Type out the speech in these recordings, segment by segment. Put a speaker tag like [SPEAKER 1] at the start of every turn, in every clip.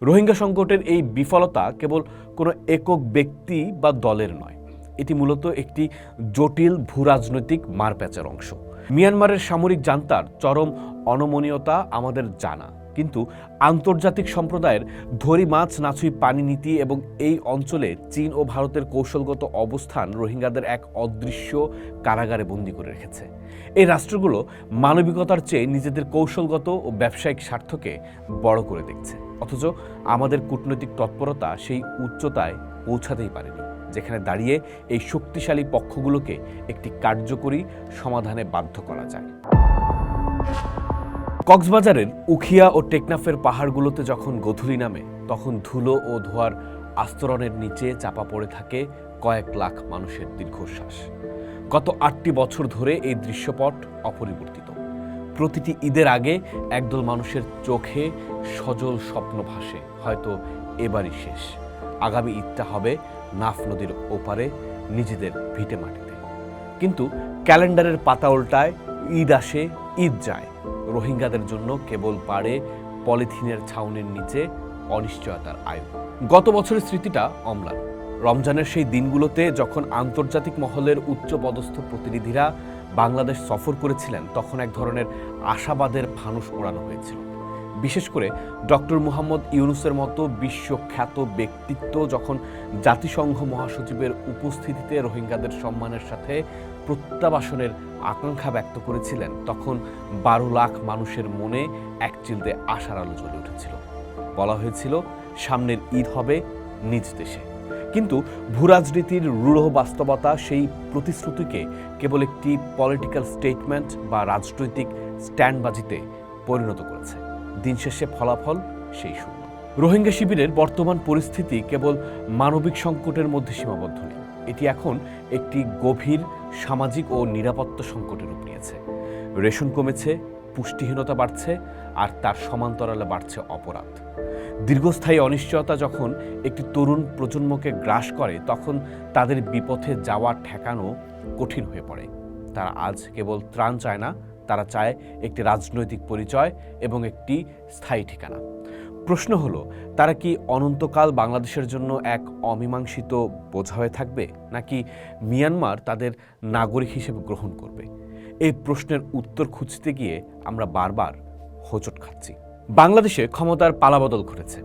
[SPEAKER 1] রোহিঙ্গা সংকটের এই বিফলতা কেবল কোনো একক ব্যক্তি বা দলের নয়, এটি মূলত একটি জটিল ভূরাজনৈতিক মারপ্যাঁচের অংশ। মিয়ানমারের সামরিক জান্তার চরম অনমনীয়তা আমাদের জানা, কিন্তু আন্তর্জাতিক সম্প্রদায়ের ধরি মাছ নাছুই পানি নীতি এবং এই অঞ্চলে চীন ও ভারতের কৌশলগত অবস্থান রোহিঙ্গাদের এক অদৃশ্য কারাগারে বন্দী করে রেখেছে। এই রাষ্ট্রগুলো মানবিকতার চেয়ে নিজেদের কৌশলগত ও ব্যবসায়িক স্বার্থকে বড় করে দেখছে, অথচ আমাদের কূটনৈতিক তৎপরতা সেই উচ্চতায় পৌঁছাতেই পারেনি, যেখানে দাঁড়িয়ে এই শক্তিশালী পক্ষগুলোকে একটি কার্যকরী সমাধানে বাধ্য করা যায়। কক্সবাজারের উখিয়া ও টেকনাফের পাহাড়গুলোতে যখন গোধূলি নামে, তখন ধুলো ও ধোঁয়ার আস্তরণের নিচে চাপা পড়ে থাকে কয়েক লাখ মানুষের দীর্ঘশ্বাস। গত 8টি বছর ধরে এই দৃশ্যপট অপরিবর্তিত। প্রতিটি ঈদের আগে একদল মানুষের চোখে সজল স্বপ্ন ভাসে, হয়তো এবারই শেষ। আগামী ঈদটা হবে নাফ নদীর ওপারে নিজেদের ভিটে মাটিতে। কিন্তু ক্যালেন্ডারের পাতা উল্টায়, ঈদ আসে, ঈদ যায়। রোহিঙ্গাদের জন্য কেবল পারে পলিথিনের ছাউনির নিচে অনিশ্চয়তার আয়ু। গত বছরের স্মৃতিটা অম্লান। রমজানের সেই দিনগুলোতে যখন আন্তর্জাতিক মহলের উচ্চপদস্থ প্রতিনিধিরা বাংলাদেশ সফর করেছিলেন, তখন এক ধরনের আশাবাদের ফানুস ওড়ানো হয়েছিল। বিশেষ করে ডক্টর মুহাম্মদ ইউনূসের মতো বিশ্বখ্যাত ব্যক্তিত্ব যখন জাতিসংঘ মহাসচিবের উপস্থিতিতে রোহিঙ্গাদের সম্মানের সাথে প্রত্যাবাসনের আকাঙ্ক্ষা ব্যক্ত করেছিলেন, তখন 12 লাখ মানুষের মনে এক চিলতে আশার আলো জ্বলে উঠেছিল। বলা হয়েছিল সামনের ঈদ হবে নিজ দেশে। কিন্তু ভূরাজনীতির রূঢ় বাস্তবতা সেই প্রতিশ্রুতিকে কেবল একটি পলিটিক্যাল স্টেটমেন্ট বা রাজনৈতিক স্ট্যান্ডবাজিতে পরিণত করেছে। দিন শেষে ফলাফল সেই শূন্য। রোহিঙ্গা শিবিরের বর্তমান পরিস্থিতি কেবল মানবিক সংকটের মধ্যে সীমাবদ্ধ নেই, এটি এখন একটি গভীর সামাজিক ও নিরাপত্তা সংকটের রূপ নিয়েছে। রেশন কমেছে, পুষ্টিহীনতা বাড়ছে, আর তার সমান্তরালে বাড়ছে অপরাধ। দীর্ঘস্থায়ী অনিশ্চয়তা যখন একটি তরুণ প্রজন্মকে গ্রাস করে, তখন তাদের বিপথে যাওয়া ঠেকানো কঠিন হয়ে পড়ে। তারা আজ কেবল ত্রাণ চায় না, তারা চায় একটি রাজনৈতিক পরিচয় এবং একটি স্থায়ী ঠিকানা। প্রশ্ন হলো, তারা কি অনন্তকাল বাংলাদেশের জন্য এক অমীমাংসিত বোঝা হয়ে থাকবে, নাকি মিয়ানমার তাদের নাগরিক হিসেবে গ্রহণ করবে? এই প্রশ্নের উত্তর খুঁজতে গিয়ে আমরা বারবার হোঁচট খাচ্ছি। বাংলাদেশে ক্ষমতার পালাবদল ঘটেছে।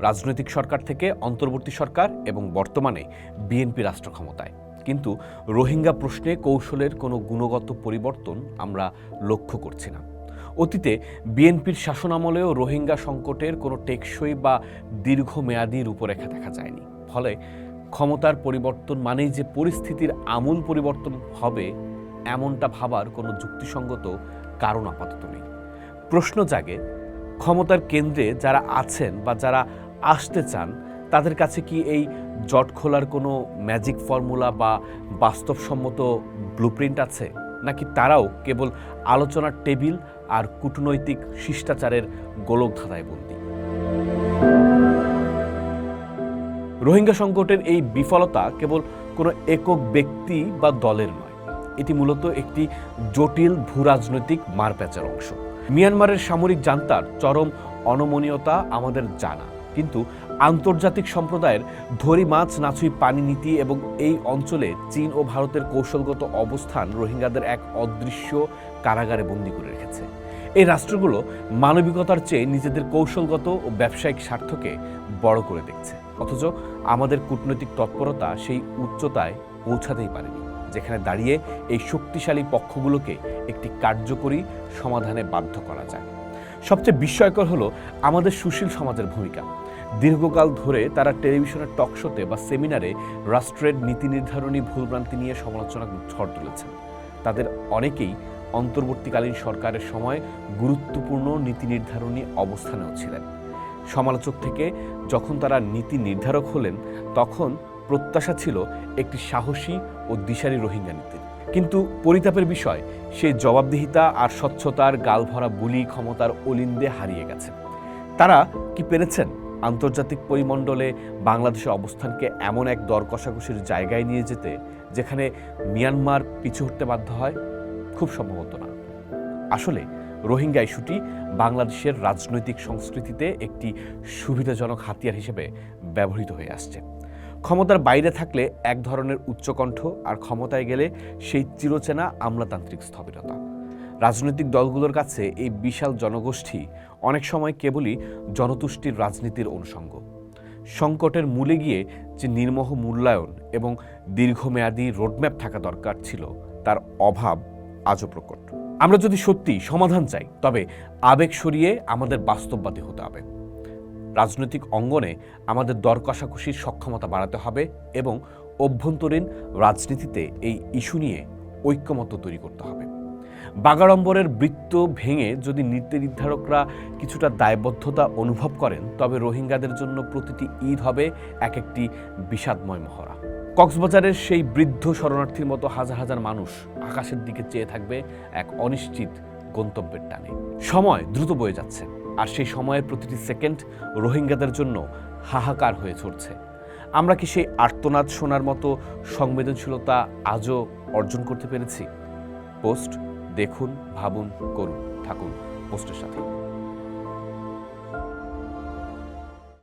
[SPEAKER 1] রাজনৈতিক সরকার থেকে অন্তর্বর্তী সরকার এবং বর্তমানে বিএনপি রাষ্ট্র ক্ষমতায়। কিন্তু রোহিঙ্গা প্রশ্নে কৌশলের কোনো গুণগত পরিবর্তন আমরা লক্ষ্য করছি না। অতীতে বিএনপির শাসনামলেও রোহিঙ্গা সংকটের কোনো টেকসই বা দীর্ঘমেয়াদী রূপরেখা দেখা যায়নি। ফলে ক্ষমতার পরিবর্তন মানেই যে পরিস্থিতির আমূল পরিবর্তন হবে, এমনটা ভাবার কোনো যুক্তিসঙ্গত কারণ আপাতত নেই। প্রশ্ন জাগে, ক্ষমতার কেন্দ্রে যারা আছেন বা যারা আসতে চান, তাদের কাছে কি এই জট খোলার কোনো ম্যাজিক ফর্মুলা বা বাস্তবসম্মত ব্লুপ্রিন্ট আছে, নাকি তারাও কেবল আলোচনার টেবিল আর কূটনৈতিক শিষ্টাচারের গোলকধাঁধায় বন্দী? রোহিঙ্গা সংকটের এই বিফলতা কেবল কোনো একক ব্যক্তি বা দলের নয়, এটি মূলত একটি জটিল ভূরাজনৈতিক মারপ্যাঁচের অংশ। মিয়ানমারের সামরিক জান্তার চরম অনমনীয়তা আমাদের জানা, কিন্তু আন্তর্জাতিক সম্প্রদায়ের ধরি মাছ নাছুই পানি নীতি এবং এই অঞ্চলে চীন ও ভারতের কৌশলগত অবস্থান রোহিঙ্গাদের এক অদৃশ্য কারাগারে বন্দী করে রেখেছে। এই রাষ্ট্রগুলো মানবিকতার চেয়ে নিজেদের কৌশলগত ও ব্যবসায়িক স্বার্থকে বড় করে দেখছে, অথচ আমাদের কূটনৈতিক তৎপরতা সেই উচ্চতায় পৌঁছাতেই পারেনি, যেখানে দাঁড়িয়ে এই শক্তিশালী পক্ষগুলোকে একটি কার্যকরী সমাধানে বাধ্য করা যায়। সবচেয়ে বিস্ময়কর হলো আমাদের সুশীল সমাজের ভূমিকা। দীর্ঘকাল ধরে তারা টেলিভিশনের টকশোতে বা সেমিনারে রাষ্ট্রের নীতি নির্ধারণী ভুলভ্রান্তি নিয়ে সমালোচনা ঝড় তুলেছেন। তাদের অনেকেই অন্তর্বর্তীকালীন সরকারের সময় গুরুত্বপূর্ণ নীতি নির্ধারণী অবস্থানেও ছিলেন। সমালোচক থেকে যখন তারা নীতি নির্ধারক হলেন, তখন প্রত্যাশা ছিল একটি সাহসী ও দিশারি রোহিঙ্গা নীতি। কিন্তু পরিতাপের বিষয়, সেই জবাবদিহিতা আর স্বচ্ছতার গালভরা বুলি ক্ষমতার অলিন্দে হারিয়ে গেছে। তারা কি পেরেছেন আন্তর্জাতিক পরিমণ্ডলে বাংলাদেশের অবস্থানকে এমন এক দর কষাকষির জায়গায় নিয়ে যেতে, যেখানে মিয়ানমার পিছু হটতে বাধ্য হয়? খুব সম্ভবত না। আসলে রোহিঙ্গা ইস্যুটি বাংলাদেশের রাজনৈতিক সংস্কৃতিতে একটি সুবিধাজনক হাতিয়ার হিসেবে ব্যবহৃত হয়ে আসছে। ক্ষমতার বাইরে থাকলে এক ধরনের উচ্চকণ্ঠ, আর ক্ষমতায় গেলে সেই চিরচেনা আমলাতান্ত্রিক স্থবিরতা। রাজনৈতিক দলগুলোর কাছে এই বিশাল জনগোষ্ঠী অনেক সময় কেবলই জনতুষ্টির রাজনীতির অনুষঙ্গ। সংকটের মূলে গিয়ে যে নির্মোহ মূল্যায়ন এবং দীর্ঘমেয়াদী রোডম্যাপ থাকা দরকার ছিল, তার অভাব আজও প্রকট। আমরা যদি সত্যি সমাধান চাই, তবে আবেগ সরিয়ে আমাদের বাস্তববাদী হতে হবে। রাজনৈতিক অঙ্গনে আমাদের দর কষাকষির সক্ষমতা বাড়াতে হবে এবং অভ্যন্তরীণ রাজনীতিতে এই ইস্যু নিয়ে ঐক্যমত্য তৈরি করতে হবে। বাগাড়ম্বরের বৃত্ত ভেঙে যদি নীতি নির্ধারকরা কিছুটা দায়বদ্ধতা অনুভব করেন, তবে রোহিঙ্গাদের জন্য প্রতিটি ঈদ হবে এক একটি বিষাদময় মহড়া। কক্সবাজারের সেই বৃদ্ধ শরণার্থীর মতো হাজার হাজার মানুষ আকাশের দিকে চেয়ে থাকবে এক অনিশ্চিত গন্তব্যের টানে। সময় দ্রুত বয়ে যাচ্ছে, আর সেই সময়ের প্রতিটি সেকেন্ড রোহিঙ্গাদের জন্য হাহাকার হয়ে চলছে। আমরা কি সেই আর্তনাদ শোনার মতো সংবেদনশীলতা আজও অর্জন করতে পেরেছি? পোস্ট দেখুন, ভাবুন, করুন, থাকুন পোস্টের সাথে।